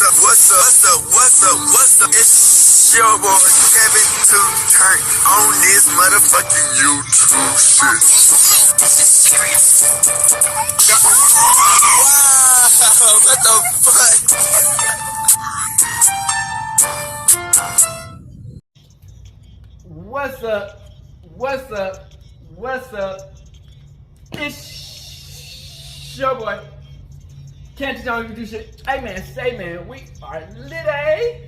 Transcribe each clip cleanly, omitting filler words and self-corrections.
What's up? It's your boy Kevin to turn on this motherfucking YouTube shit. This is serious. Wow, what the fuck? What's up? It's your boy. Can't you don't do shit? Hey man, we are lit, eh?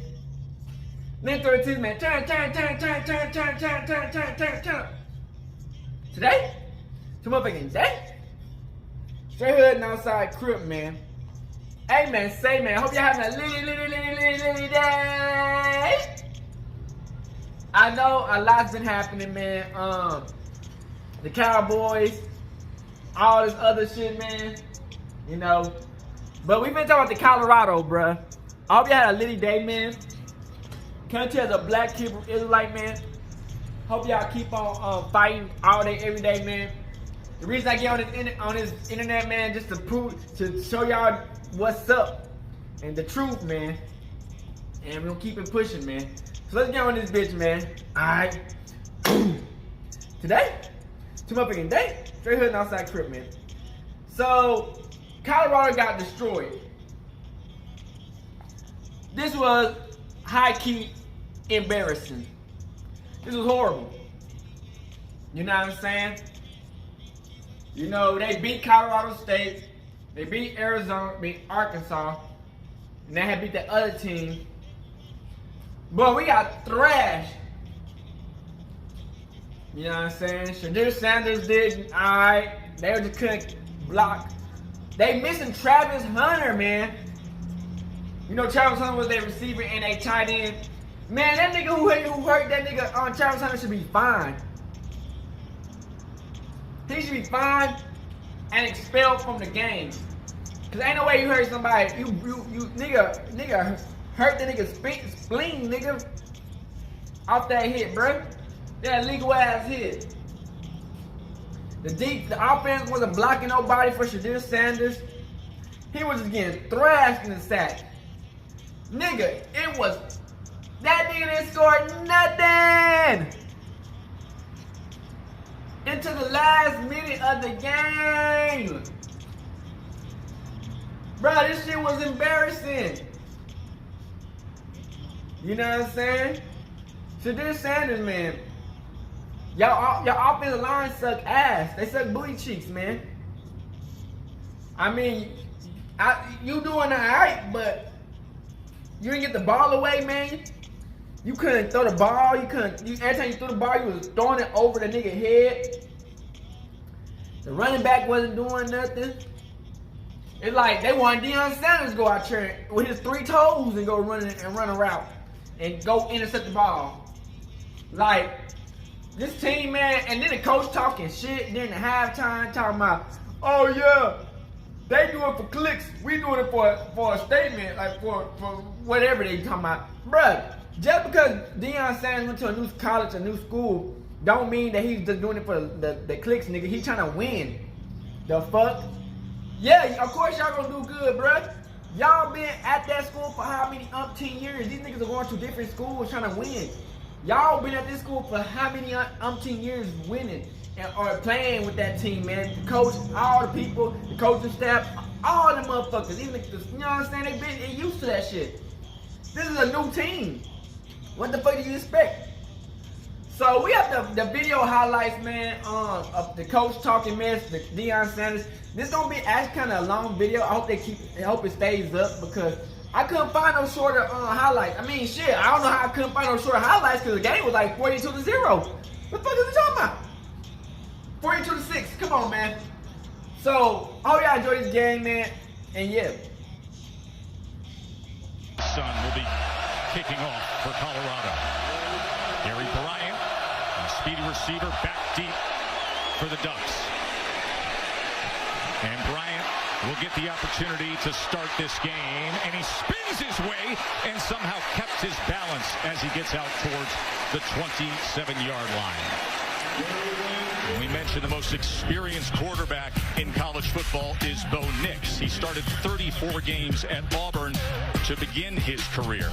Then 32, man. Turn. Today? To motherfucking day? Straight hood and outside crib, man. Hey man, hope you're having a litty day. I know a lot's been happening, man. The Cowboys, all this other shit, man. You know. But we've been talking about the Colorado, bruh. I hope you had a litty day, man. Country as a black Hebrew Israelite, man. Hope y'all keep on fighting all day, every day, man. The reason I get on this internet, man, just to show y'all what's up and the truth, man. And we're gonna keep it pushing, man. So let's get on this bitch, man. Alright. Today, two motherfucking day, straight hood and outside crib, man. So Colorado got destroyed. This was high-key embarrassing. This was horrible. You know what I'm saying? You know, they beat Colorado State. They beat Arizona, beat Arkansas. And they had beat that other team. But we got thrashed. You know what I'm saying? Shadir Sanders did alright. They just couldn't block. They missing Travis Hunter, man. You know Travis Hunter was their receiver and they tight end. Man, that nigga who hurt that nigga on Travis Hunter should be fined. He should be fined and expelled from the game. Cause ain't no way you hurt somebody. You nigga hurt the nigga's spleen, nigga. Off that hit, bro. That legal ass hit. The offense wasn't blocking nobody for Shadir Sanders. He was just getting thrashed in the sack. Nigga, that nigga didn't score nothing until the last minute of the game. Bro, this shit was embarrassing. You know what I'm saying? Shadir Sanders, man. Y'all offensive line suck ass. They suck booty cheeks, man. I mean, you doing alright, but you didn't get the ball away, man. You couldn't throw the ball. Every time you threw the ball, you was throwing it over the nigga head. The running back wasn't doing nothing. It's like they wanted Deion Sanders to go out there with his 3 toes and go run a route and go intercept the ball. Like, this team, man, and then the coach talking shit, then the halftime talking about, oh yeah, they do it for clicks, we doing it for a statement, like for whatever they talking about. Bruh, just because Deion Sanders went to a new college, a new school, don't mean that he's just doing it for the clicks, nigga. He trying to win. The fuck? Yeah, of course y'all gonna do good, bruh. Y'all been at that school for how many umpteen years? These niggas are going to different schools trying to win. Y'all been at this school for how many umpteen years winning or playing with that team, man? The coach, all the people, the coaching staff, all the motherfuckers. Even you know what I'm saying? They used to that shit. This is a new team. What the fuck do you expect? So we have the video highlights, man, of the coach talking mess, the Deion Sanders. This gonna be actually kind of a long video. I hope it stays up because I couldn't find no shorter highlights. I mean, shit, I don't know how I couldn't find no shorter highlights because the game was like 42-0. What the fuck is we talking about? 42-6. Come on, man. So, I hope y'all enjoy this game, man. And yeah. Son will be kicking off for Colorado. Gary Bryant, a speedy receiver, back deep for the Ducks. And Bryant will get the opportunity to start this game, and he spins his way and somehow kept his balance as he gets out towards the 27-yard line. We mentioned the most experienced quarterback in college football is Bo Nix. He started 34 games at Auburn. to begin his career.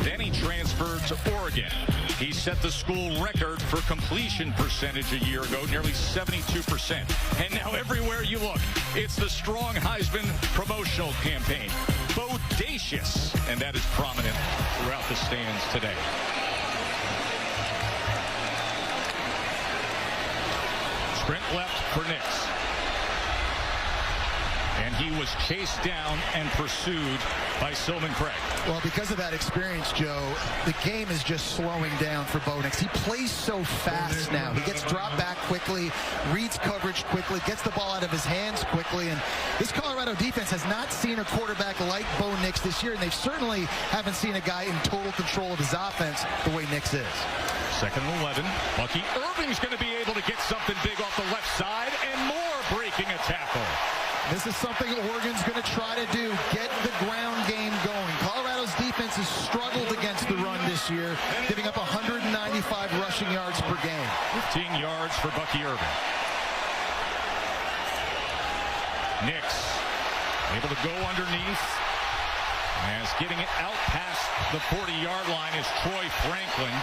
Then he transferred to Oregon. He set the school record for completion percentage a year ago, nearly 72%. And now everywhere you look, it's the strong Heisman promotional campaign. Bodacious. And that is prominent throughout the stands today. Sprint left for Nix. And he was chased down and pursued by Sylvan Craig. Well, because of that experience, Joe, the game is just slowing down for Bo Nix. He plays so fast now. He gets dropped back quickly, reads coverage quickly, gets the ball out of his hands quickly. And this Colorado defense has not seen a quarterback like Bo Nix this year, and they certainly haven't seen a guy in total control of his offense the way Nix is. 2nd and 11. Bucky Irving's going to be able to get something big off the left side, and more breaking a tackle. This is something Oregon's going to try to do, get the ground game going. Colorado's defense has struggled against the run this year, giving up 195 rushing yards per game. 15 yards for Bucky Irving. Nix able to go underneath. As getting it out past the 40-yard line is Troy Franklin.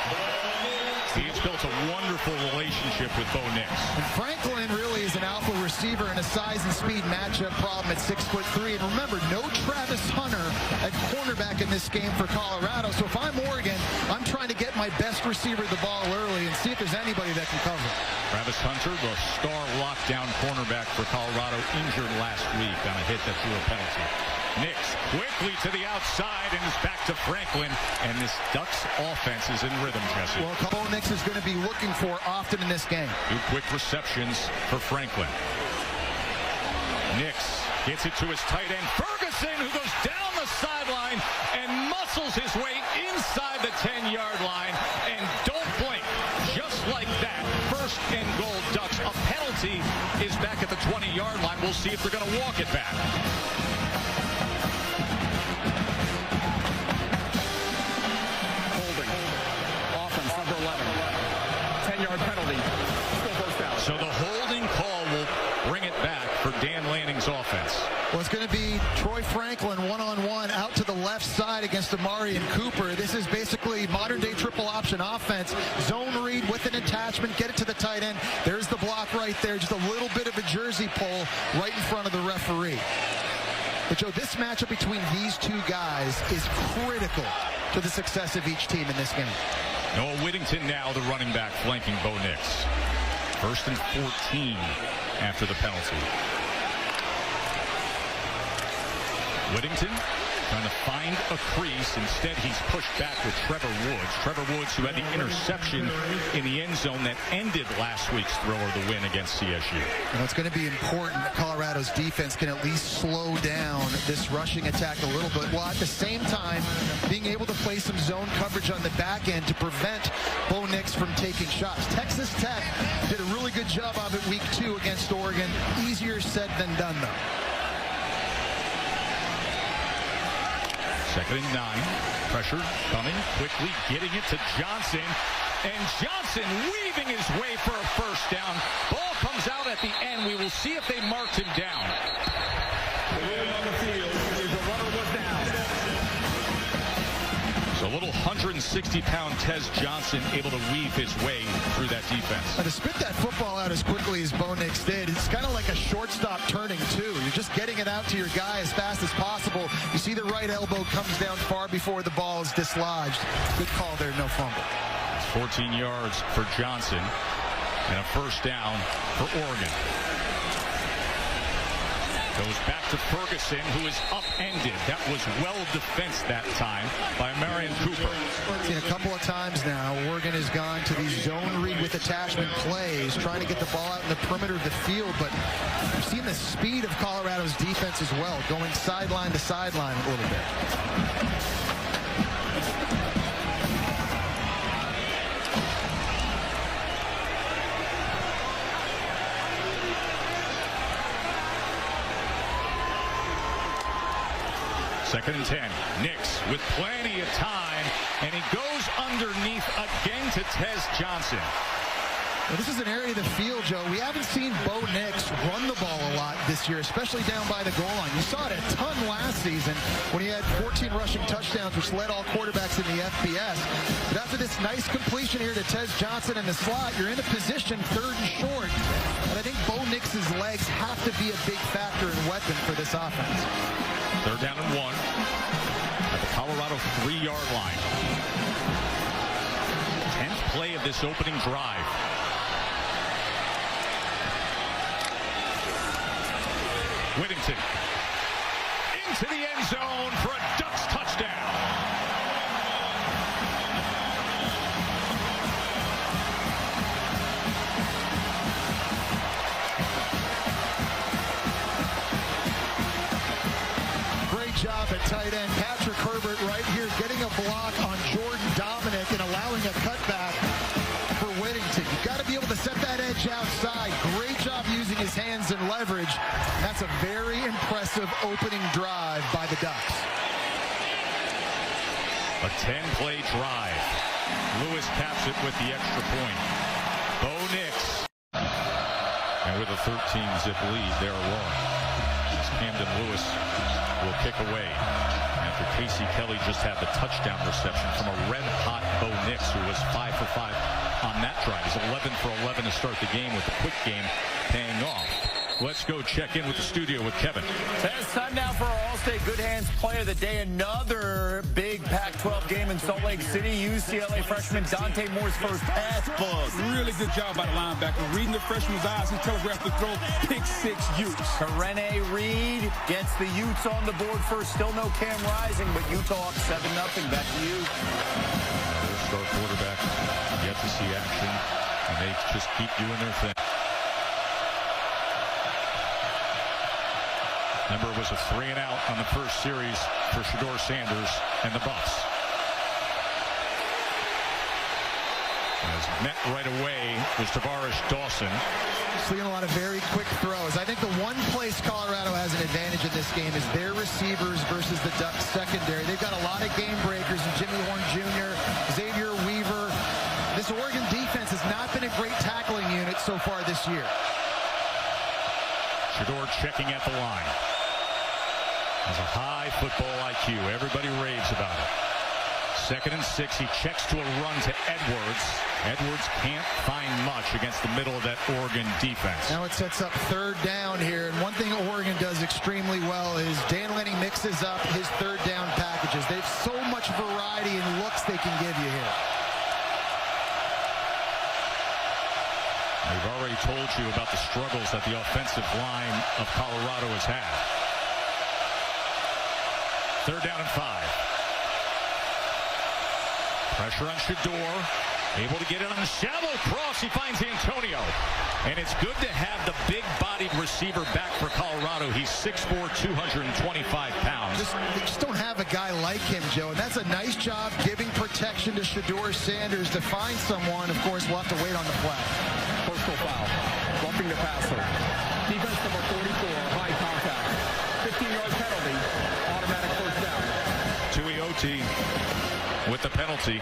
He has built a wonderful relationship with Bo Nix. And Franklin really is an alpha receiver in a size and speed matchup problem at 6'3". And remember, no Travis Hunter at cornerback in this game for Colorado. So if I'm Oregon, I'm trying to get my best receiver the ball early and see if there's anybody that can cover. Travis Hunter, the star lockdown cornerback for Colorado, injured last week on a hit that drew a penalty. Nix quickly to the outside and is back to Franklin. And this Ducks offense is in rhythm, Jesse. Well, Bo Nix is going to be looking for often in this game. 2 quick receptions for Franklin. Nix gets it to his tight end, Ferguson, who goes down the sideline and muscles his way inside the 10-yard line. And don't blink, just like that, 1st and goal Ducks. A penalty is back at the 20-yard line. We'll see if they're going to walk it back. So the holding call will bring it back for Dan Lanning's offense. Well, it's going to be Troy Franklin one-on-one out to the left side against Amari and Cooper. This is basically modern-day triple option offense. Zone read with an attachment, get it to the tight end. There's the block right there, just a little bit of a jersey pull right in front of the referee. But, Joe, this matchup between these two guys is critical to the success of each team in this game. Noah Whittington now the running back flanking Bo Nix. 1st and 14 after the penalty. Whittington trying to find a crease. Instead, he's pushed back with Trevor Woods. Trevor Woods, who had the interception in the end zone that ended last week's throw of the win against CSU. You know, it's going to be important that Colorado's defense can at least slow down this rushing attack a little bit, while at the same time being able to play some zone coverage on the back end to prevent Bo Nix from taking shots. Texas Tech did a really good job of it week 2 against Oregon. Easier said than done, though. 2nd and 9. Pressure coming quickly, getting it to Johnson. And Johnson weaving his way for a 1st down. Ball comes out at the end. We will see if they marked him down. The ruling on the field is the runner was down. So a little 160-pound Tez Johnson able to weave his way through that defense. And to spit that football out as quickly as Bo Nix did, it's kind of like a shortstop turning, too. You're just getting it out to your guy as fast as possible. You see the right elbow comes down far before the ball is dislodged. Good call there, no fumble. 14 yards for Johnson and a 1st down for Oregon. Goes back to Ferguson, who is upended. That was well defensed that time by Marion Cooper. Seen a couple of times now, Oregon has gone to these zone read with attachment plays, trying to get the ball out in the perimeter of the field, but we've seen the speed of Colorado's defense as well, going sideline to sideline a little bit. Second and 10. Nix with plenty of time, and he goes underneath again to Tez Johnson. Well, this is an area of the field, Joe. We haven't seen Bo Nix run the ball a lot this year, especially down by the goal line. You saw it a ton last season when he had 14 rushing touchdowns, which led all quarterbacks in the FBS. But after this nice completion here to Tez Johnson in the slot, you're in a position 3rd and short. And I think Bo Nix's legs have to be a big factor and weapon for this offense. 3rd down and 1 at the Colorado 3-yard line. 10th play of this opening drive. Whittington into the end zone for a Ducks touchdown. Great job at tight end. Patrick Herbert right here getting a block on Jordan Dominic and allowing a cutback for Whittington. You've got to be able to set that edge outside. Great job using his hands and leverage. That's a very impressive opening drive by the Ducks. A 10-play drive. Lewis caps it with the extra point. Bo Nix. And with a 13-zip lead, they're rolling. Camden Lewis will kick away after Casey Kelly just had the touchdown reception from a red-hot Bo Nix, who was 5 for 5 on that drive. He's 11 for 11 to start the game, with the quick game paying off. Let's go check in with the studio with Kevin. It's time now for our All-State Good Hands Play of the Day. Another big Pac-12 game in Salt Lake City. UCLA freshman Dante Moore's first pass book. Really good job by the linebacker. Reading the freshman's eyes, he telegraphed the throw. Pick 6 Utes. Rene Reed gets the Utes on the board first. Still no Cam Rising, but Utah up 7-0. Back to you. Star quarterback yet to see action, and they just keep doing their thing. Remember, it was a 3-and-out on the first series for Shedeur Sanders and the Buffs. As met right away was Tavares Dawson. Seeing a lot of very quick throws. I think the one place Colorado has an advantage in this game is their receivers versus the Ducks secondary. They've got a lot of game breakers in Jimmy Horn Jr., Xavier Weaver. This Oregon defense has not been a great tackling unit so far this year. Shedeur checking at the line. Has a high football IQ. Everybody raves about it. 2nd and 6. He checks to a run to Edwards. Edwards can't find much against the middle of that Oregon defense. Now it sets up 3rd down here. And one thing Oregon does extremely well is Dan Lenny mixes up his 3rd down packages. They have so much variety in looks they can give you here. We've already told you about the struggles that the offensive line of Colorado has had. 3rd down and 5. Pressure on Shedeur. Able to get it on the shallow cross. He finds Antonio. And it's good to have the big-bodied receiver back for Colorado. He's 6'4", 225 pounds. They just don't have a guy like him, Joe. And that's a nice job giving protection to Shedeur Sanders to find someone. Of course, we'll have to wait on the flag. Personal foul. Roughing the passer. Defense number 44. High contact. 15-yard penalty. Automatic first down. Tuioti with the penalty.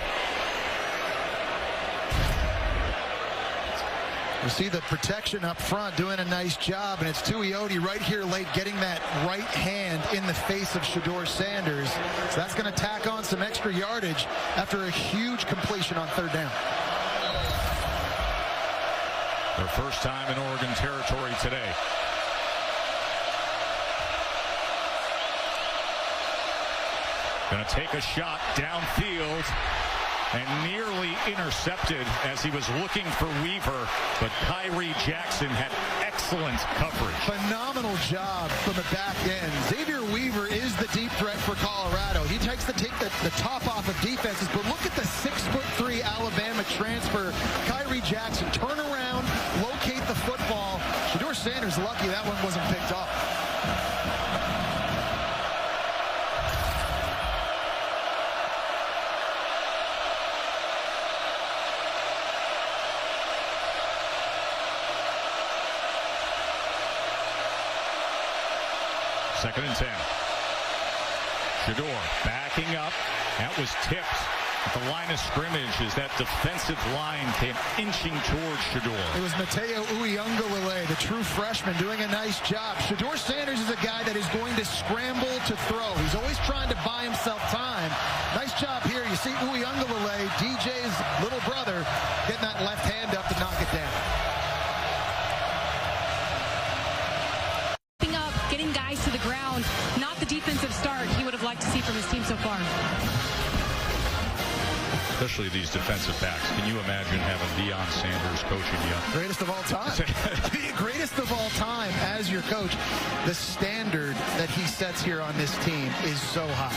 You see the protection up front doing a nice job, and it's Tuioti right here late getting that right hand in the face of Shedeur Sanders. So that's going to tack on some extra yardage after a huge completion on 3rd down. Their first time in Oregon territory today. Going to take a shot downfield and nearly intercepted as he was looking for Weaver, but Kyrie Jackson had excellent coverage. Phenomenal job from the back end. Xavier Weaver is the deep threat for Colorado. He takes the top off of defenses, but look at the 6'3" Alabama transfer. Kyrie Jackson, turn around, locate the football. Shedeur Sanders lucky that one wasn't picked off. Second and 10. Shedeur backing up. That was tipped At the line of scrimmage as that defensive line came inching towards Shedeur. It was Mateo Uiagalelei, the true freshman, doing a nice job. Shedeur Sanders is a guy that is going to scramble to throw. He's always trying to buy himself time. Nice job here. You see Uiagalelei, DJ's little brother, getting that left hand up to knock it down. Getting guys to the ground, not the defensive start he would have liked to see from his team so far. Especially these defensive backs. Can you imagine having Deion Sanders coaching you? Greatest of all time. Greatest of all time as your coach. The standard that he sets here on this team is so high.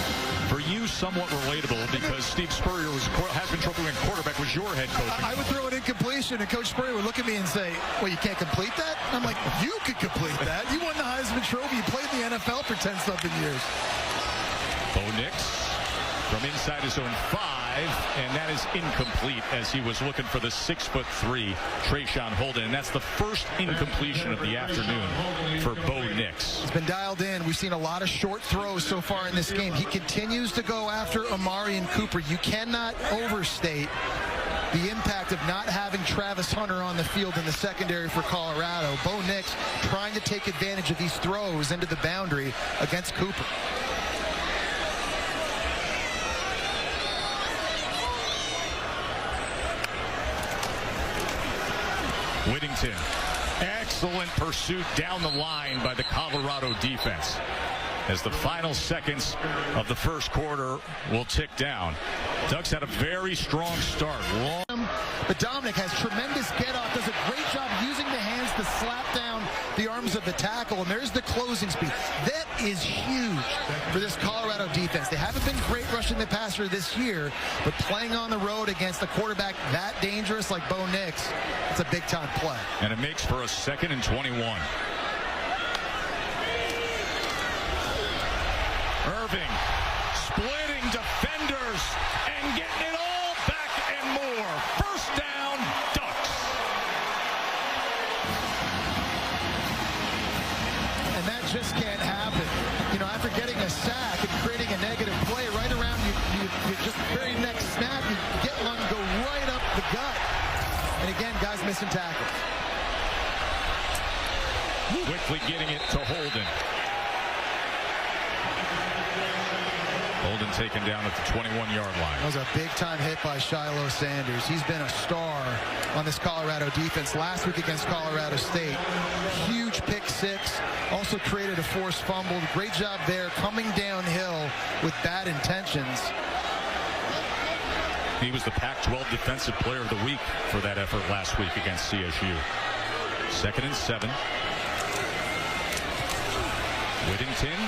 For you, somewhat relatable because Steve Spurrier has been trophy winning quarterback, was your head coach. I would throw an incompletion, and Coach Spurrier would look at me and say, well, you can't complete that? I'm like, you could complete that. You won the Heisman Trophy. You played in the NFL for 10-something years. Bo Nix from inside his own 5, and that is incomplete as he was looking for the 6'3" Trayshawn Holden, and that's the first incompletion of the afternoon for Bo Nix. He's been dialed in. We've seen a lot of short throws so far in this game. He continues to go after Amari and Cooper. You cannot overstate the impact of not having Travis Hunter on the field in the secondary for Colorado. Bo Nix trying to take advantage of these throws into the boundary against Cooper. Whittington, excellent pursuit down the line by the Colorado defense as the final seconds of the first quarter will tick down. Ducks had a very strong start. But Dominic has tremendous get-off, does a great job using the hands to slap down the arms of the tackle, and there's the closing speed. That is huge for this Colorado defense. They haven't been great rushing the passer this year, but playing on the road against a quarterback that dangerous like Bo Nix, it's a big-time play. And it makes for a 2nd and 21. Irving splitting defenders and getting it all back and more. First down, Ducks. And that just can't happen. You know, after getting a sack and creating a negative play right around you just very next snap, you get one go right up the gut. And again, guys missing tackles. Quickly getting it to Holden. Holden taken down at the 21-yard line. That was a big-time hit by Shiloh Sanders. He's been a star on this Colorado defense. Last week against Colorado State, huge pick 6. Also created a forced fumble. Great job there, coming downhill with bad intentions. He was the Pac-12 Defensive Player of the Week for that effort last week against CSU. 2nd and 7. Whittington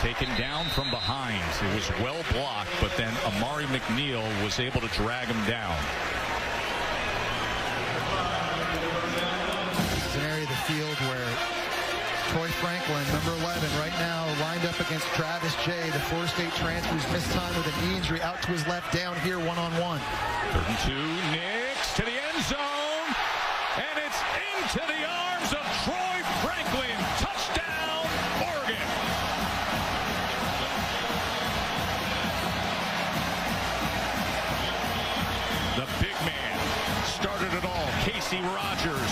taken down from behind. It was well blocked, but then Amari McNeil was able to drag him down. This is an area of the field where Troy Franklin, number 11, right now lined up against Travis Jay, the Florida State transfer who's missed time with a knee injury, out to his left, down here one-on-one. 3rd and 2, Nix to the end zone, and it's into the arms of Troy Franklin. Touchdown, Oregon. The big man started it all. Casey Rogers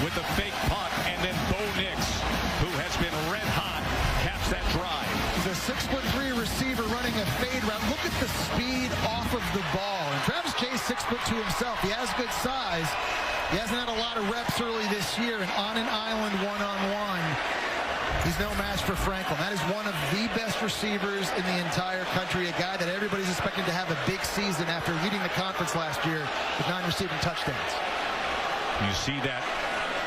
with the fake punt, and then Bo Nix, who has been red hot, caps that drive. He's a 6'3" receiver running a fade route. Look at the speed off of the ball. And Travis Jay's 6'2" himself. He has good size. He hasn't had a lot of reps early this year, and on an island one-on-one, he's no match for Franklin. That is one of the best receivers in the entire country, a guy that everybody's expecting to have a big season after leading the conference last year with 9 receiving touchdowns. You see that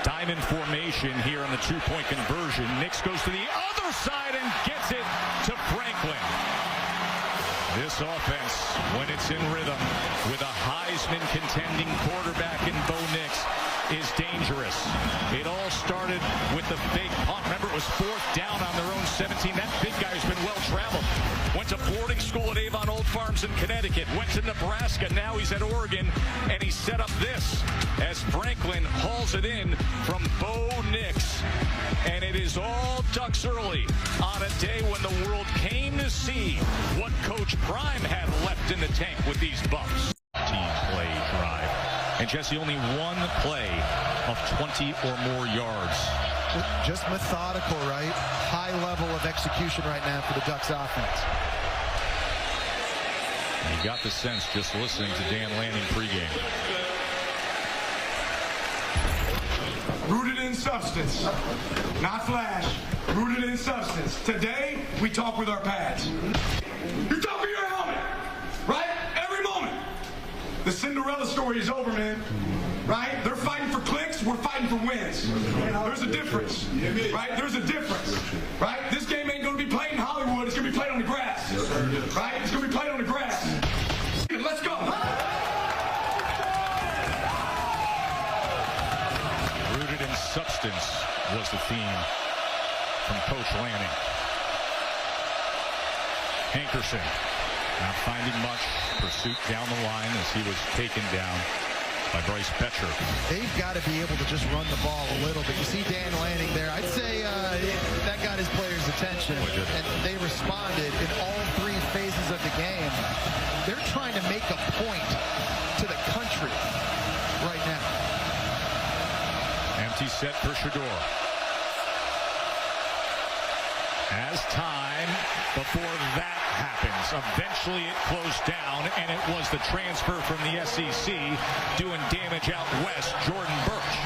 diamond formation here on the 2-point conversion. Nix goes to the other side and gets it to Franklin. This offense, when it's in rhythm with a Heisman contending quarterback in Bo Nix, is dangerous. It all started with the fake punt. Remember, it was 4th down on their own 17. That big guy has been well-traveled. Went to boarding school at Avon Old Farms in Connecticut. Went to Nebraska. Now he's at Oregon. And he set up this as Franklin hauls it in from Bo Nix. And it is all Ducks early on a day when the world came to see what Coach Coach Prime had left in the tank with these Bucks. Team play drive. And Jesse, only one play of 20 or more yards. Just methodical, right? High level of execution right now for the Ducks offense. You got the sense just listening to Dan Lanning pregame. Rooted in substance, not flash. Rooted in substance. Today, we talk with our pads. You talk with your helmet, right? Every moment. The Cinderella story is over, man. Right? They're fighting for clicks. We're fighting for wins. There's a difference, right? There's a difference, right? This game ain't going to be played in Hollywood. It's going to be played on the grass, right? It's going to be played on the grass. Let's go. Rooted in substance was the theme from Coach Lanning. Hankerson not finding much. Pursuit down the line as he was taken down by Bryce Betcher. They've got to be able to just run the ball a little bit. You see Dan Lanning there. I'd say that got his players' attention, and they responded in all three phases of the game. They're trying to make a point to the country right now. Empty set for Shedeur. As time before that happens, eventually it closed down, and it was the transfer from the SEC doing damage out west, Jordan Birch.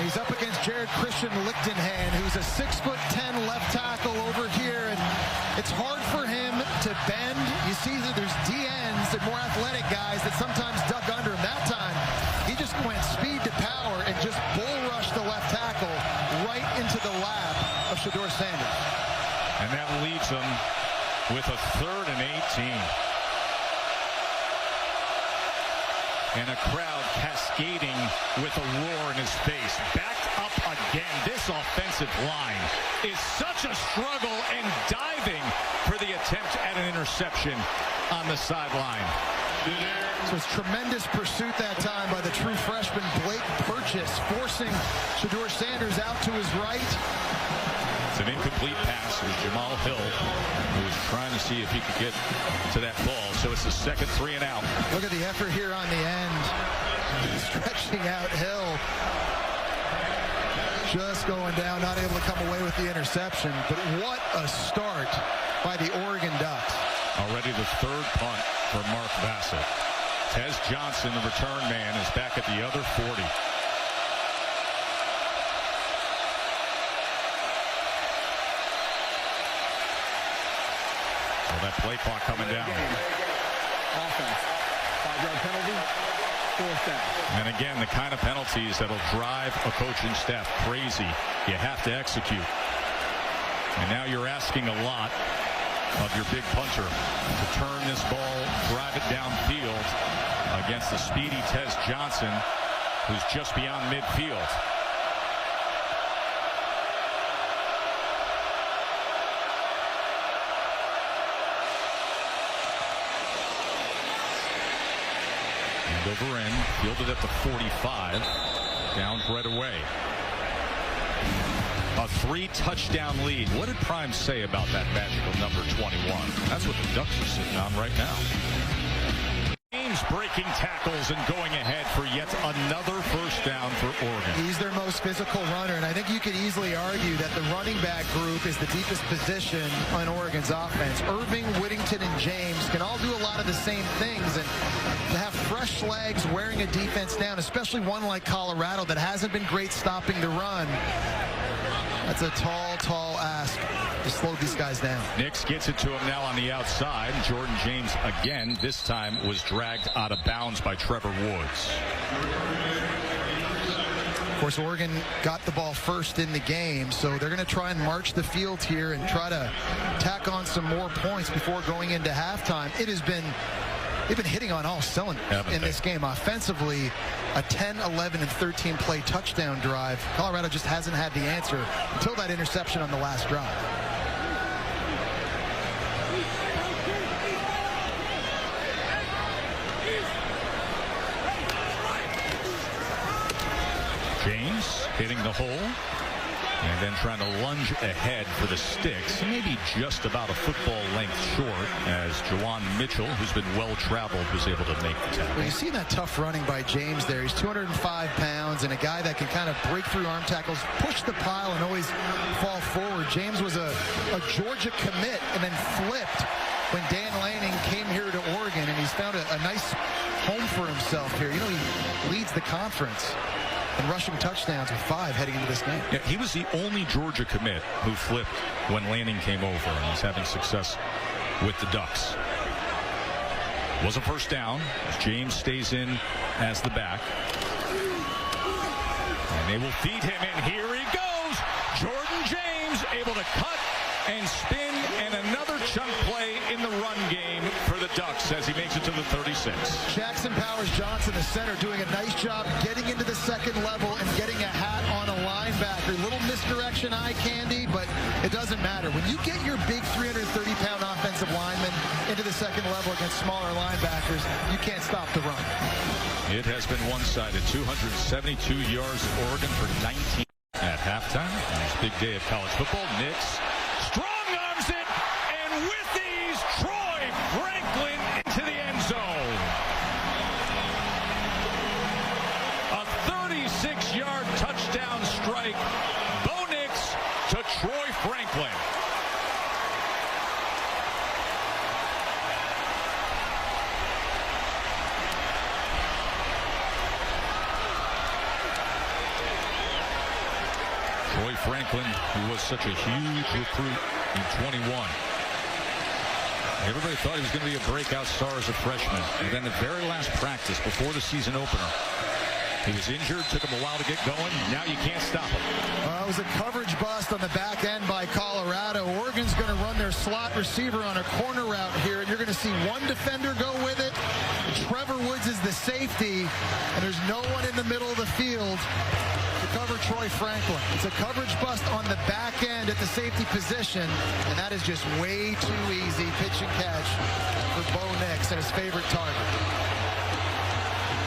He's up against Jared Christian Lichtenhand, who's a 6'10" left tackle over here, and it's hard for him to bend. You see that there's DNs and more athletic guys that sometimes duck under him. That time, he just went speed to power and just bull rushed the left tackle right into the lap of Shedeur Sanders. And that leaves them with a 3rd and 18. And a crowd cascading with a roar in his face. Backed up again. This offensive line is such a struggle, and diving for the attempt at an interception on the sideline. So it's tremendous pursuit that time by the true freshman Blake Purchase, forcing Shedeur Sanders out to his right. It's an incomplete pass. It was Jamal Hill who was trying to see if he could get to that ball. So it's the second 3 and out. Look at the effort here on the end. Stretching out Hill. Just going down, not able to come away with the interception. But what a start by the Oregon Ducks. Already the 3rd punt for Mark Bacc. Tez Johnson, the return man, is back at the other 40. That play clock coming down. Offense. 5-yard penalty. 4th down. And again, the kind of penalties that'll drive a coaching staff crazy. You have to execute. And now you're asking a lot of your big punter to turn this ball, drive it downfield against the speedy Tez Johnson, who's just beyond midfield. Over in, fielded at the 45, down right away. A 3-touchdown lead. What did Prime say about that magical number 21? That's what the Ducks are sitting on right now. James breaking tackles and going ahead for yet another first down for Oregon. He's their most physical runner, and I think you could easily argue that the running back group is the deepest position on Oregon's offense. Irving, Whittington, and James can all do a lot of the same things, and to have fresh legs wearing a defense down, especially one like Colorado that hasn't been great stopping the run, that's a tall ask to slow these guys down. Nix gets it to him now on the outside. Jordan James again, this time was dragged out of bounds by Trevor Woods. Of course, Oregon got the ball first in the game, so they're going to try and march the field here and try to tack on some more points before going into halftime. They've been hitting on all cylinders in this game. Offensively, a 10, 11, and 13 play touchdown drive. Colorado just hasn't had the answer until that interception on the last drive. James hitting the hole. And then trying to lunge ahead for the sticks. Maybe just about a football length short as Jawan Mitchell, who's been well-traveled, was able to make the tackle. Well, you see that tough running by James there. He's 205 pounds and a guy that can kind of break through arm tackles, push the pile, and always fall forward. James was a Georgia commit and then flipped when Dan Lanning came here to Oregon, and he's found a nice home for himself here. You know, he leads the conference in rushing touchdowns with 5 heading into this game. Yeah, he was the only Georgia commit who flipped when Lanning came over, and he's having success with the Ducks. Was a first down as James stays in as the back. And they will feed him, and here he goes. Jordan James able to cut and spin, and another chunk play in the run game for the Ducks as he makes it to the 36. Jackson Powers-Johnson, the center, doing a nice job getting into the second level and getting a hat on a linebacker. Little misdirection eye candy, but it doesn't matter. When you get your big 330-pound offensive lineman into the second level against smaller linebackers, you can't stop the run. It has been one-sided. 272 yards at Oregon for 19 at halftime. And it's a big day of college football. Knicks strong arms it, and with these, Troy Franklin into the end zone. A 36-yard touchdown strike. Bo Nix to Troy Franklin. Troy Franklin, who was such a huge recruit in 21. Everybody thought he was going to be a breakout star as a freshman. And then the very last practice before the season opener, he was injured, took him a while to get going. Now you can't stop him. It was a coverage bust on the back end by Colorado. Oregon's going to run their slot receiver on a corner route here, and you're going to see one defender go with it. Trevor Woods is the safety, and there's no one in the middle of the field to cover Troy Franklin. It's a coverage bust on the back end at the safety position, and that is just way too easy. Pitch and catch for Bo Nix and his favorite target.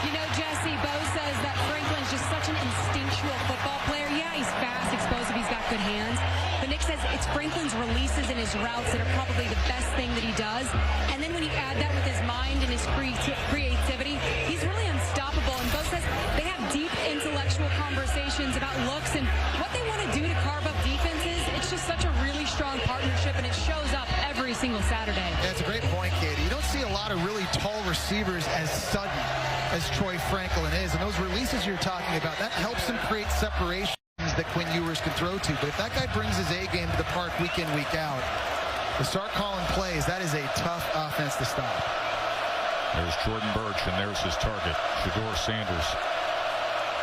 You know, Jesse, Bo says that Franklin's just such an instinctual football player. Yeah, he's fast, explosive, he's got good hands. But Nick says it's Franklin's releases and his routes that are probably the best thing that he does. And then when you add that with his mind and his creativity, he's really unstoppable. And Bo says they have deep intellectual conversations about looks and what they want to do to carve up defenses. It's just such a really strong partnership, and it shows up every single Saturday. Yeah, it's a great point, Katie. You don't see a lot of really tall receivers as sudden as Troy Franklin is, and those releases you're talking about, that helps him create separations that Quinn Ewers can throw to. But if that guy brings his A game to the park week in, week out, to start calling plays, that is a tough offense to stop. There's Jordan Birch, and there's his target, Shedeur Sanders.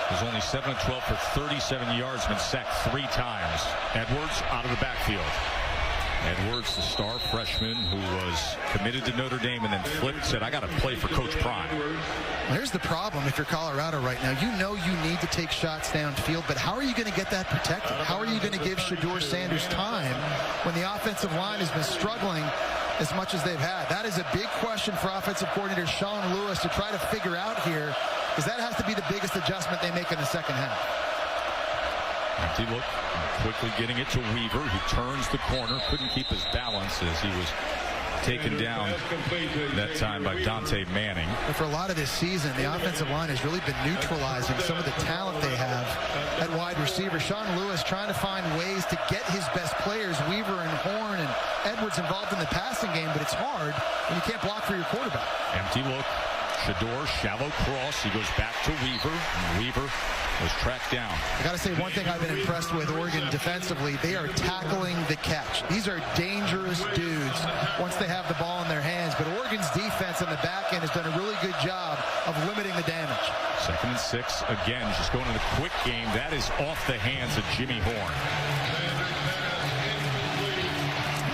He's only 7 of 12 for 37 yards, been sacked 3 times. Edwards out of the backfield. Edwards, the star freshman who was committed to Notre Dame and then flipped, said, I got to play for Coach Prime. Well, here's the problem if you're Colorado right now. You know you need to take shots downfield, but how are you going to get that protected? How are you going to give Shedeur Sanders time when the offensive line has been struggling as much as they've had? That is a big question for offensive coordinator Sean Lewis to try to figure out here, because that has to be the biggest adjustment they make in the second half. Empty look, quickly getting it to Weaver, who turns the corner, couldn't keep his balance as he was taken down that time by Dante Manning. But for a lot of this season, the offensive line has really been neutralizing some of the talent they have at wide receiver. Sean Lewis trying to find ways to get his best players, Weaver and Horn and Edwards, involved in the passing game, but it's hard when you can't block for your quarterback. Empty look. Shedeur, shallow cross. He goes back to Weaver, and Weaver was tracked down. I got to say, one thing I've been impressed with Oregon defensively, they are tackling the catch. These are dangerous dudes once they have the ball in their hands. But Oregon's defense on the back end has done a really good job of limiting the damage. 2nd and 6, again, just going in the quick game. That is off the hands of Jimmy Horn.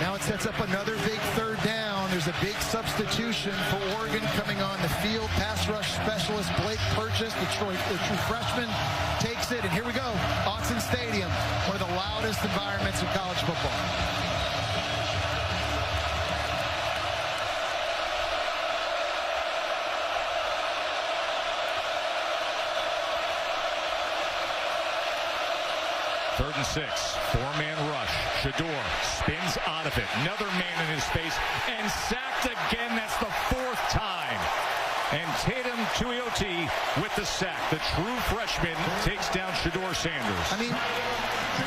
Now it sets up another big 3rd down. There's a big substitution for Oregon coming on the field. Pass rush specialist Blake Purchase, the true freshman, takes it. And here we go. Autzen Stadium, one of the loudest environments in college football. 3rd and 6. 4-man rush. Shador spins out of it. Another man in his face and sacked again. That's the 4th time. And Tatum Tuioti with the sack. The true freshman takes down Shador Sanders. I mean,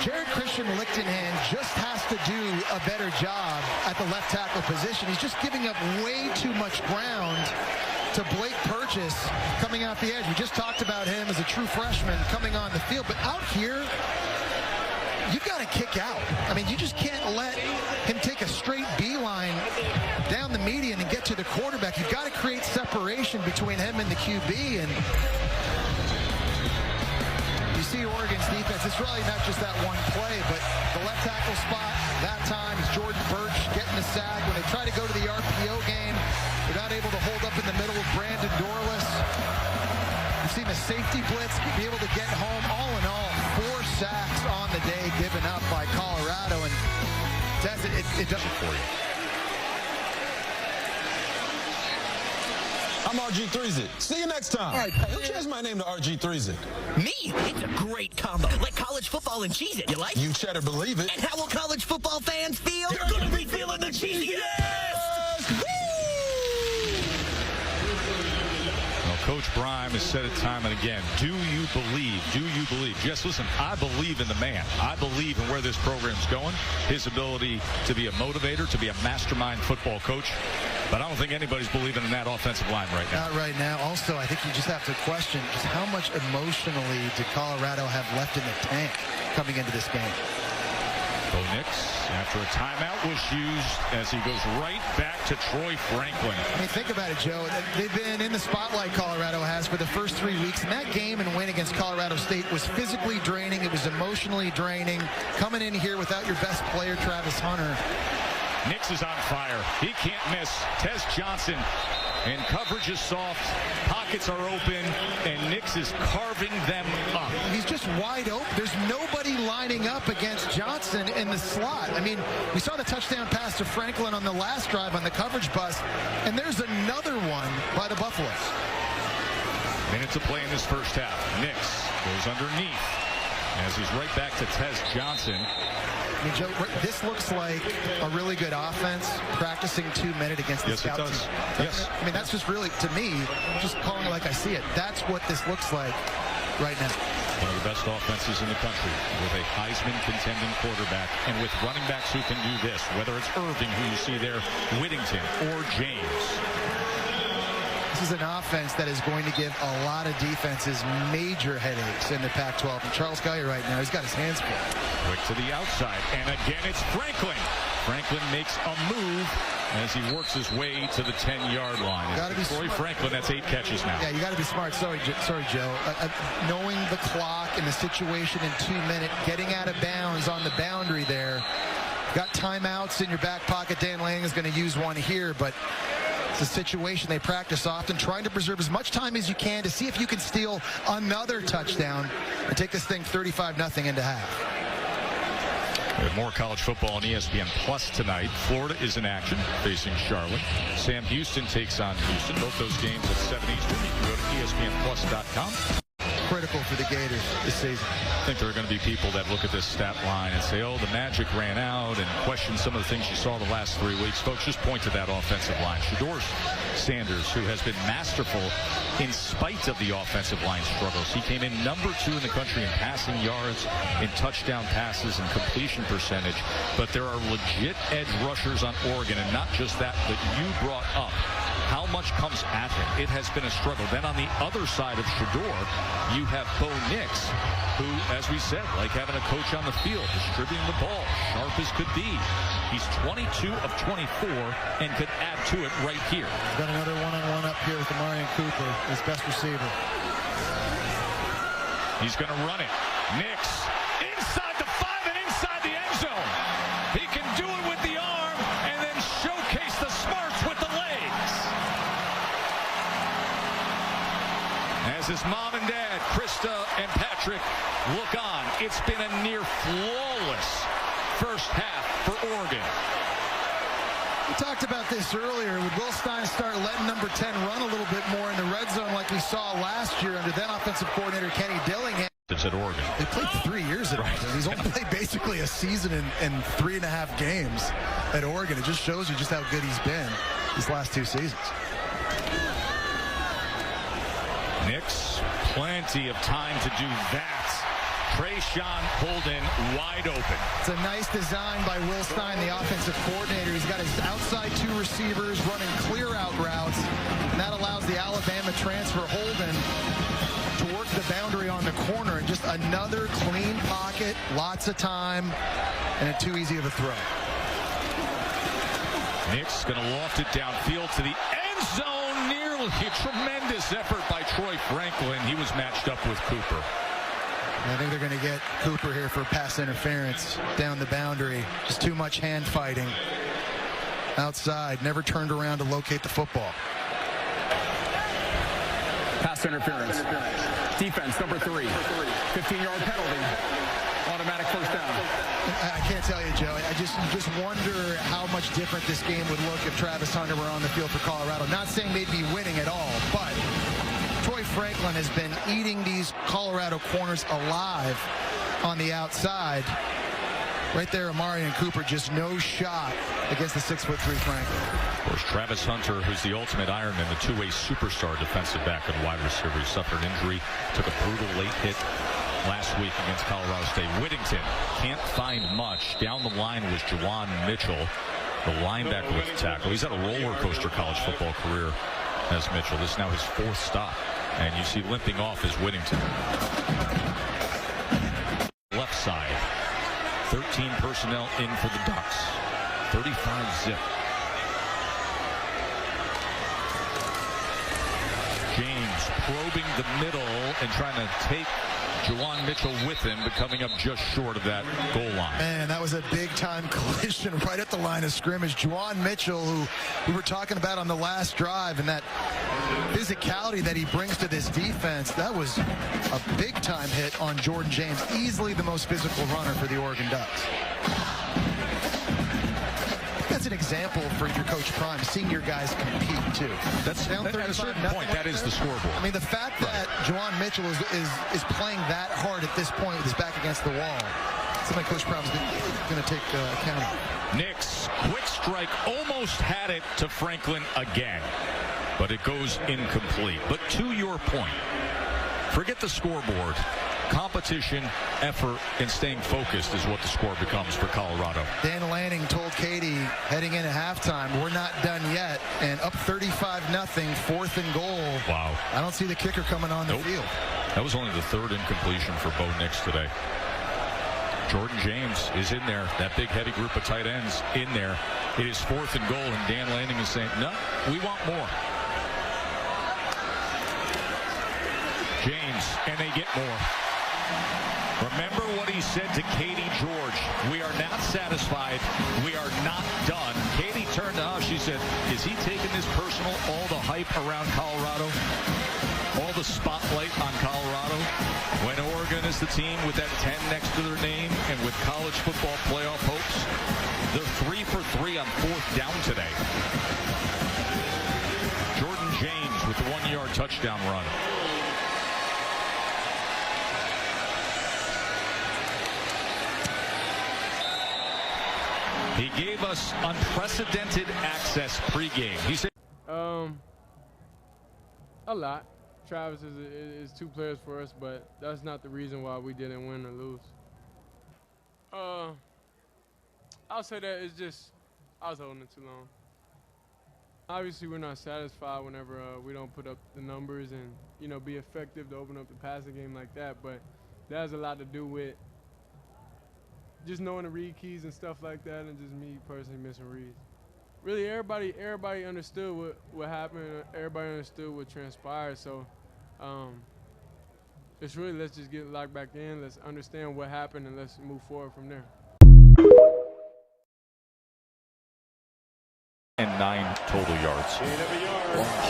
Jared Christian Lichtenhand just has to do a better job at the left tackle position. He's just giving up way too much ground to Blake Purchase coming out the edge. We just talked about him as a true freshman coming on the field. But out here, you've got to kick out. I mean, you just can't let him take a straight beeline down the median and get to the quarterback. You've got to create separation between him and the QB. And you see Oregon's defense. It's really not just that one play, but the left tackle spot that time is Jordan Birch getting the sack. When they try to go to the RPO game, they're not able to hold up in the middle with Brandon Dorless. You've seen the safety blitz be able to get home. All in all, 4 sacks on the day given up by Colorado, and it does it for you. I'm RG3Z. See you next time. All right, who changed my name to RG3Z? Me? It's a great combo. Like college football and Cheez-It. You like? You cheddar believe it. And how will college football fans feel? They're going to be feeling the cheesiest! Well, Coach Brime has said it time and again. Do you believe? Do you believe? Jess, listen, I believe in the man. I believe in where this program's going, his ability to be a motivator, to be a mastermind football coach. But I don't think anybody's believing in that offensive line right now. Not right now. Also, I think you just have to question just how much emotionally did Colorado have left in the tank coming into this game. Bo Nix, after a timeout was used as he goes right back to Troy Franklin. I mean, think about it, Joe. They've been in the spotlight, Colorado has, for the first 3 weeks. And that game and win against Colorado State was physically draining. It was emotionally draining. Coming in here without your best player, Travis Hunter. Nix is on fire. He can't miss. Tez Johnson. And coverage is soft. Pockets are open. And Nix is carving them up. He's just wide open. There's nobody lining up against Johnson in the slot. I mean, we saw the touchdown pass to Franklin on the last drive on the coverage bust. And there's another one by the Buffaloes. Minute to play in this first half. Nix goes underneath as he's right back to Tez Johnson. I mean, Joe, this looks like a really good offense practicing 2-minute against the scout team. Yes. I mean, that's just really, to me, just calling it like I see it. That's what this looks like right now. One of the best offenses in the country with a Heisman contending quarterback and with running backs who can do this, whether it's Irving, who you see there, Whittington, or James. This is an offense that is going to give a lot of defenses major headaches in the Pac-12. And Charles Guyer right now, he's got his hands full. Quick to the outside, and again it's Franklin. Franklin makes a move as he works his way to the 10-yard line. Troy Franklin, that's 8 catches now. Yeah, you got to be smart. Sorry, Joe. Knowing the clock and the situation in 2 minutes, getting out of bounds on the boundary there. Got timeouts in your back pocket. Dan Lang is going to use one here, but it's a situation they practice often, trying to preserve as much time as you can to see if you can steal another touchdown and take this thing 35-0 into half. We have more college football on ESPN Plus tonight. Florida is in action, facing Charlotte. Sam Houston takes on Houston. Both those games at 7 Eastern. You can go to ESPNPlus.com. Critical for the Gators this season. I think there are going to be people that look at this stat line and say, oh, the magic ran out, and question some of the things you saw the last 3 weeks. Folks, just point to that offensive line. Shador Sanders, who has been masterful in spite of the offensive line struggles. He came in number 2 in the country in passing yards, in touchdown passes, and completion percentage. But there are legit edge rushers on Oregon, and not just that you brought up. How much comes at him? It has been a struggle. Then on the other side of Shador, you have Bo Nix, who, as we said, like having a coach on the field, distributing the ball, sharp as could be. He's 22 of 24 and could add to it right here. Got another one-on-one up here with Amarian Cooper, his best receiver. He's going to run it. Nix inside the 5 and inside the end zone. He can do it with the arm and then showcase the smarts with the legs. As his mom and dad, Krista and Patrick, look on. It's been a near flawless first half for Oregon. We talked about this earlier. Would Will Stein start letting number 10 run a little bit more in the red zone like we saw last year under then offensive coordinator Kenny Dillingham? It's at Oregon. They played 3 years at Oregon. He's only played basically a season and 3.5 games at Oregon. It just shows you just how good he's been these last 2 seasons. Knicks, plenty of time to do that. Trayshawn Holden wide open. It's a nice design by Will Stein, the offensive coordinator. He's got his outside 2 receivers running clear out routes, and that allows the Alabama transfer Holden to work the boundary on the corner, and just another clean pocket, lots of time, and too easy of a throw. Knicks going to loft it downfield to the end zone. Nearly a tremendous effort by Troy Franklin. He was matched up with Cooper. I think they're going to get Cooper here for pass interference down the boundary. Just too much hand fighting. Outside, never turned around to locate the football. Pass interference. Defense, number 3. 15-yard penalty. Automatic first down. I can't tell you, Joe. You just wonder how much different this game would look if Travis Hunter were on the field for Colorado. Not saying they'd be winning at all, but Troy Franklin has been eating these Colorado corners alive on the outside. Right there, Amari and Cooper, just no shot against the 6'3" Franklin. Of course, Travis Hunter, who's the ultimate Ironman, the two-way superstar defensive back and wide receiver. He suffered an injury, took a brutal late hit last week against Colorado State. Whittington can't find much. Down the line was Juwan Mitchell, the linebacker with the tackle. He's had a roller coaster college football career as Mitchell. This is now his 4th stop. And you see limping off is Whittington. Left side. 13 personnel in for the Ducks. 35 zip. James probing the middle and trying to take Juwan Mitchell with him, but coming up just short of that goal line. Man, that was a big-time collision right at the line of scrimmage. Juwan Mitchell, who we were talking about on the last drive, and that physicality that he brings to this defense, that was a big-time hit on Jordan James. Easily the most physical runner for the Oregon Ducks. That's an example for your Coach Prime, seeing your guys compete too. That's at a certain point, that is the scoreboard. I mean, the fact that Juwan Mitchell is playing that hard at this point with his back against the wall, something Coach Prime's going to take account of. Knicks, quick strike, almost had it to Franklin again, but it goes incomplete. But to your point, forget the scoreboard. Competition, effort, and staying focused is what the score becomes for Colorado. Dan Lanning told Katie heading into halftime, we're not done yet, and up 35-0, 4th and goal. Wow. I don't see the kicker coming on the field. That was only the 3rd incompletion for Bo Nix today. Jordan James is in there. That big, heavy group of tight ends in there. It is 4th and goal, and Dan Lanning is saying, no, we want more. James, and they get more. Remember what he said to Katie George. We are not satisfied. We are not done. Katie turned to us. She said, is he taking this personal? All the hype around Colorado? All the spotlight on Colorado? When Oregon is the team with that 10 next to their name and with college football playoff hopes, they're 3 for 3 on 4th down today. Jordan James with the 1-yard touchdown run. He gave us unprecedented access pregame. He said, a lot. Travis is 2 players for us, but that's not the reason why we didn't win or lose. I'll say that it's just I was holding it too long. Obviously, we're not satisfied whenever we don't put up the numbers and be effective to open up the passing game like that. But that has a lot to do with just knowing the read keys and stuff like that, and just me personally missing reads. Really, everybody understood what happened. Everybody understood what transpired. So, it's really, let's just get locked back in. Let's understand what happened, and let's move forward from there. And 9 total yards.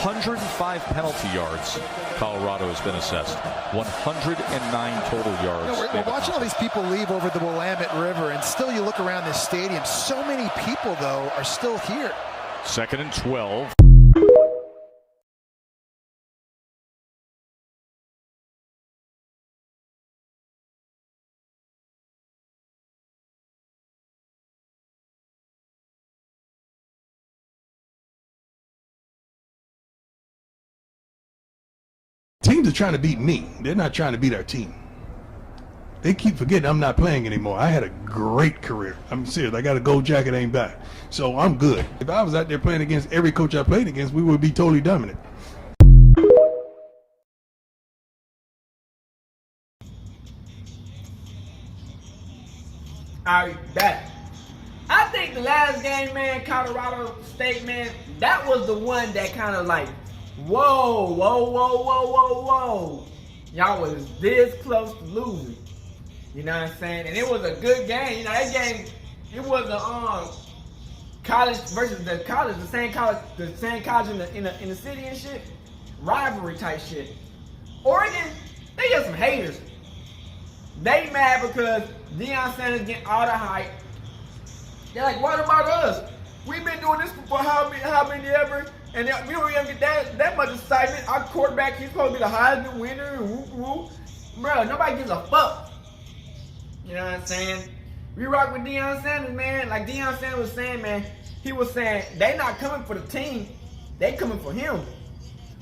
105 penalty yards Colorado has been assessed. 109 total yards. We're watching all these people leave over the Willamette River, and still you look around this stadium, so many people, though, are still here. 2nd and 12. teams are trying to beat me. They're not trying to beat our team. They keep forgetting I'm not playing anymore. I had a great career. I'm serious. I got a gold jacket, ain't back. So I'm good. If I was out there playing against every coach I played against, we would be totally dominant. All right, back. I think the last game, man, Colorado State, man, that was the one that kind of like, whoa, whoa, whoa, whoa, whoa, whoa. Y'all was this close to losing. You know what I'm saying? And it was a good game. You know, that game, it was a college versus the college, the same college in the city and shit. Rivalry type shit. Oregon, they got some haters. They mad because Deion Sanders getting all the hype. They're like, what about us? We've been doing this for how many ever, and we don't even get that much excitement. Our quarterback, he's supposed to be the Heisman winner. Whoop, whoop. Bro, nobody gives a fuck. You know what I'm saying? We rock with Deion Sanders, man. Like Deion Sanders was saying, man, he was saying they not coming for the team, they coming for him.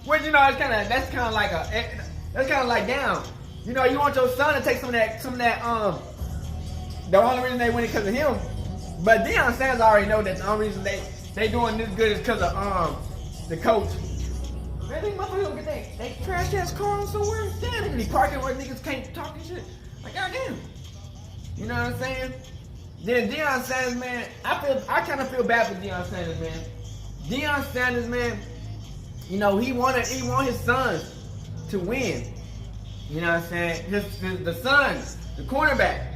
Which, you know, that's kind of like down. You know, you want your son to take some of that. The only reason they win it because of him. But Deion Sanders already know that the only reason they doing this good is because of the coach. Man, these motherfuckers don't get they trash ass car on somewhere. Damn, they can be parking where niggas can't talk and shit. Like, goddamn. You know what I'm saying? Then Deion Sanders, man, I kind of feel bad for Deion Sanders, man. Deion Sanders, man, you know, he want his sons to win. You know what I'm saying? The son, the cornerback.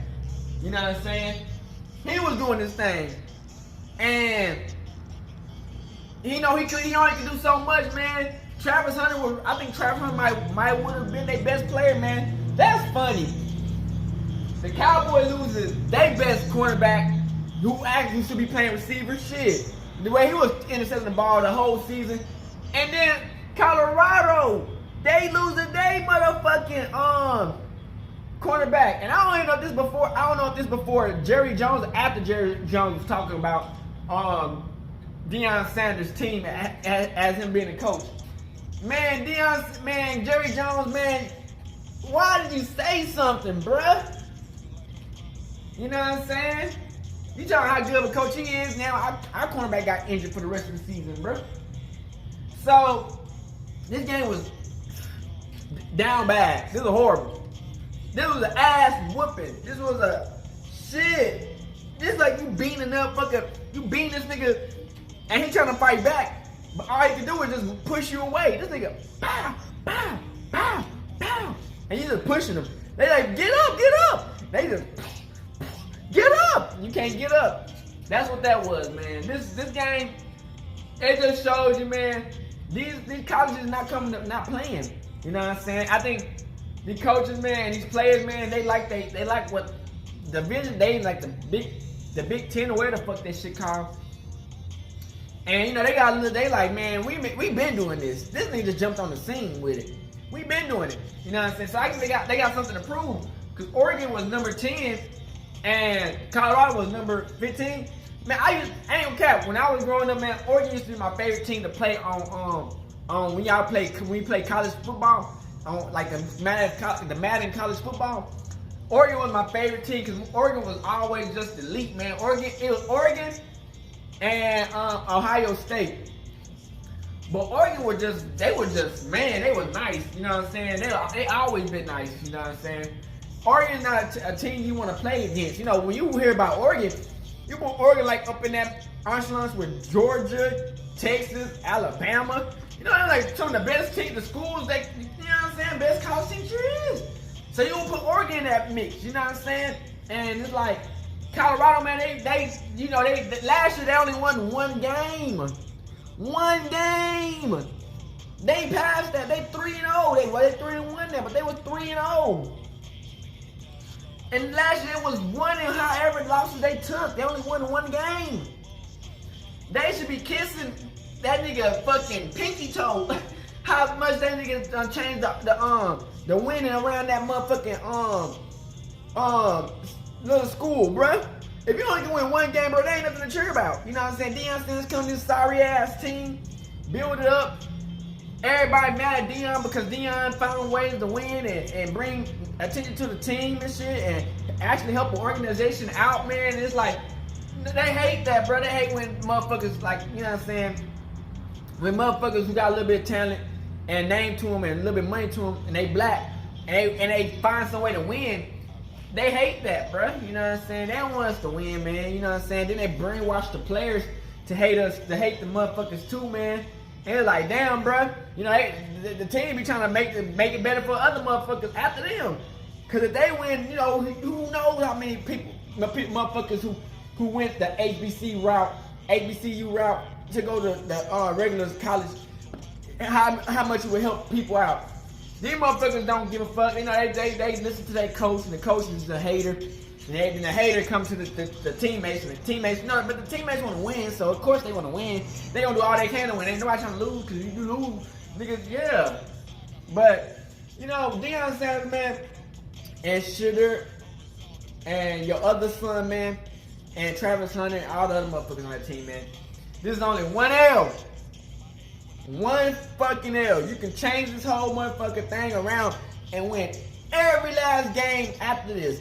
You know what I'm saying? He was doing this thing. And he only could do so much, man. I think Travis Hunter might would have been their best player, man. That's funny. The Cowboys loses their best cornerback who actually should be playing receiver. Shit. The way he was intercepting the ball the whole season. And then Colorado, they losing their motherfucking cornerback. And I don't even know if this before Jerry Jones, after Jerry Jones was talking about Deion Sanders' team as him being a coach. Man, Jerry Jones, man, why did you say something, bruh? You know what I'm saying? You talking how good of a coach he is. Now our cornerback got injured for the rest of the season, bruh. So this game was down bad. This was horrible. This was an ass whooping. This was a shit. This like you beating this nigga, and he trying to fight back. But all he can do is just push you away. This nigga, pow, pow, pow, pow. And you just pushing him. They like, get up. They just, get up. You can't get up. That's what that was, man. This game, it just shows you, man, these colleges not playing. You know what I'm saying? I think the coaches, man, these players, man, they like what division, they like the Big Ten or where the fuck that shit called. And you know they like, man, we been doing this. This nigga just jumped on the scene with it. We been doing it. You know what I'm saying? So I think they got something to prove. Cause Oregon was number 10 and Colorado was number 15. Man, I ain't gonna cap. When I was growing up, man, Oregon used to be my favorite team to play on when we play college football, on like the Madden college football. Oregon was my favorite team because Oregon was always just elite, man. It was Oregon and Ohio State. But Oregon they were nice, you know what I'm saying? They always been nice, you know what I'm saying? Oregon's not a team you want to play against. You know, when you hear about Oregon, you put Oregon like up in that echelons with Georgia, Texas, Alabama. You know, they're like some of the best teams, the schools, you know what I'm saying? Best college teams there is. So you don't put Oregon in that mix, you know what I'm saying? And it's like, Colorado, man, they last year they only won one game. One game. They passed that. They 3-0. They 3-1 there, but they was 3-0. And last year it was one in however losses they took. They only won one game. They should be kissing that nigga fucking pinky toe. How much that nigga changed the winning around that motherfucking little school, bruh. If you only can win one game, bro, there ain't nothing to cheer about. You know what I'm saying? Deion Sanders come to this sorry ass team, build it up, everybody mad at Deion because Deion found ways to win and bring attention to the team and shit and actually help the organization out, man. It's like, they hate that, bro. They hate when motherfuckers, like, you know what I'm saying? When motherfuckers who got a little bit of talent and name to them and a little bit of money to them and they black and they find some way to win, they hate that, bro. You know what I'm saying? They don't want us to win, man. You know what I'm saying? Then they brainwash the players to hate us, to hate the motherfuckers too, man. And it's like, damn, bro. You know, the team be trying to make it better for other motherfuckers after them. Because if they win, you know, who knows how many people, motherfuckers who went the HBCU route to go to the regular college, how much it would help people out. These motherfuckers don't give a fuck. You know, they listen to their coach, and the coach is the hater. And the hater comes to the teammates, and the teammates, no, but the teammates want to win, so of course they want to win. They gonna do all they can to win. Ain't nobody trying to lose, because if you lose, niggas, yeah. But, you know, Deion Sanders, man, and Sugar, and your other son, man, and Travis Hunter, and all the other motherfuckers on that team, man. This is only one L. One fucking L. You can change this whole motherfucking thing around and win every last game after this.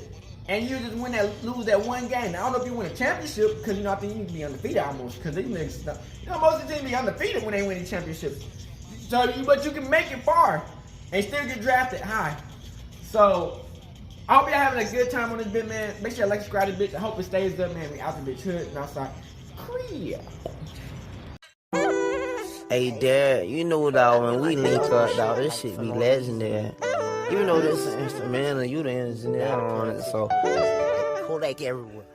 And you just lose that one game. Now, I don't know if you win a championship, because, you know, I think you need to be undefeated almost, because these niggas, you know, most of the teams be undefeated when they win championships. So, but you can make it far and still get drafted high. So, I hope y'all having a good time on this bit, man. Make sure you like, subscribe to this bitch. I hope it stays up, man. We out the bitch hood and outside. Korea. Hey, Dad, you know, dog, when we link up, dog, this shit be legendary. You know this instrumental, you the engineer on it, so Kodak everywhere.